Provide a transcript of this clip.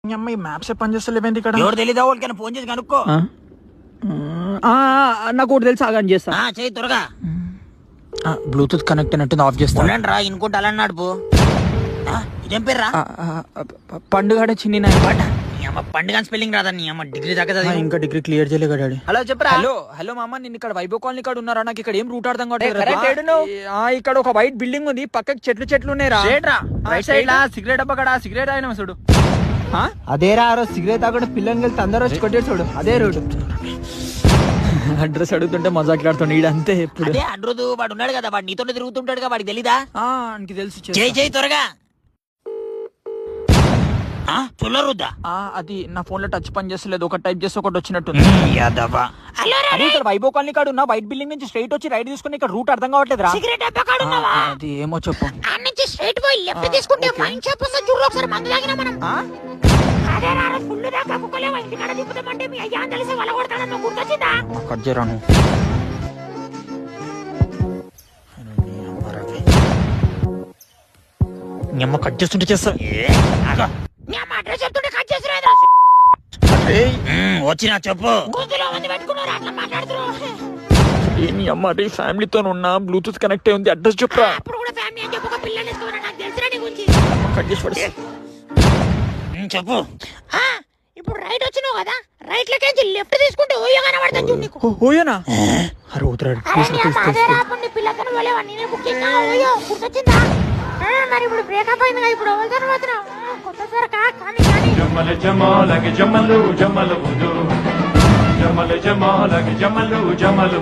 ఈ అమ్మాయి మ్యాప్స్ పని చేస్తలేవేంటి ఇక్కడ? ఎవరు తెలీదా వాళ్ళకైనా ఫోన్ చేసి కనుక్కో. నాకు ఒకటి తెలుసు, ఆగాని చేస్తా. చెయ్యి త్వరగా. బ్లూటూత్ కనెక్ట్ అయినట్టు ఆఫ్ చేస్తా. ఉండండి రా, ఇనుకుంటే అలా నడుపు. ఇదేం పేర్రా? పండుగ చిన్ని పండుగ స్పెల్లింగ్ రాదా? నీ అమ్మ డిగ్రీ దాకా చదివి ఇంకా డిగ్రీ క్లియర్ చేయలేదు డాడీ. హలో చెప్పరా. హలో మామ, నేను ఇక్కడ వైభవ్ కాలనీ ఇక్కడ ఉన్నారా? నాకు ఇక్కడ ఏం రూట్ అర్థం కావట్లేదు. ఇక్కడ ఒక వైట్ బిల్డింగ్ ఉంది, పక్కకి చెట్లు ఉన్నాయిరా. రైట్ సైడ్ లా సిగరెట్ డబ్బా కడ సిగరెట్ అయినా చూడు. అదేరా ఆ రోజు సిగరెట్ తాగడం పిల్లని వెళ్తే అందరూ వచ్చి కొట్టారు చూడు, అదే రోడ్డు. అడ్రస్ అడుగుతుంటే మజాట్లాడుతుండే ఈడంతే. ఎప్పుడు అదే అడ్రదు వాడు ఉన్నాడు కదా, వాడు నీతో తిరుగుతుంటాడు, వాడికి తెలీదా? ఆయనకి తెలుసు. చేయి త్వరగా. చుల్లరుద్దా? అది నా ఫోన్ లో టచ్ పని చేస్తలేదు, ఒక టైప్ చేస్తే ఒకటి వచ్చినట్టు. అరే ఇక్కడ వైభవ్ కాలనీ కాడు ఉన్న వైట్ బిల్డింగ్ నుంచి స్ట్రైట్ వచ్చి రైట్ తీసుకుని ఇక్కడ రూట్ అర్థం కావట్లేదు. సిగరెట్ డబ్బా కాడ ఉన్నావా? అది ఏమో చెప్పు. ఆ నుంచి స్ట్రైట్ పోయి లెఫ్ట్ తీసుకుంటే వైన్ షాప్ వస్తుంది చూడు, ఒకసారి మందు తాగినా మనం. అదే రా, ఫుల్ దాకా కుక్కలేవా ఇంటికాడ తిప్పుతామంటే మీ అయ్యా అని తెలిసి వల కొడతాను. నువ్వు గుర్తొచ్చిందా? కట్ చేయరాను. అమ్మ కట్ చేస్తుంటే చేస్తా. అడ్రస్ చెప్తుంటే కట్ చేసిరా. వచ్చినా చెప్పు. గుర్తులో మంది పెట్టుకున్నారు, అట్లా మాట్లాడుతున్నారు. అమ్మ అదే ఫ్యామిలీతో ఉన్నా, బ్లూటూత్ కనెక్ట్ అయి ఉంది. అడ్రస్ చెప్పరా. అప్పుడు కూడా ఫ్యామిలీ అని చెప్పి ఒక పిల్లని ఎత్తుకున్నా, నాకు తెలిసినా నీ గురించి. కట్ చేసి పడేస్తా. చెప్పు. ఇప్పుడు రైట్ వచ్చినావు కదా, రైట్ లెక్కించి లెఫ్ట్ తీసుకుంటే ఓయో కనబడతా చూడు నీకు. ఓయోనా? అరే ఉత్తరాడు. పిల్లకను వెళ్ళేవా, నేనే బుక్ చేసినా. ఓయో గుర్తొచ్చిందా? మరి ఇప్పుడు బ్రేకప్ అయింది, ఇప్పుడు ఎవరితో పోతున్నావు? కొత్త సరకా కానీ జమల జమాలకి జమలు జమలు జమల జమాలకి జమలు జమలు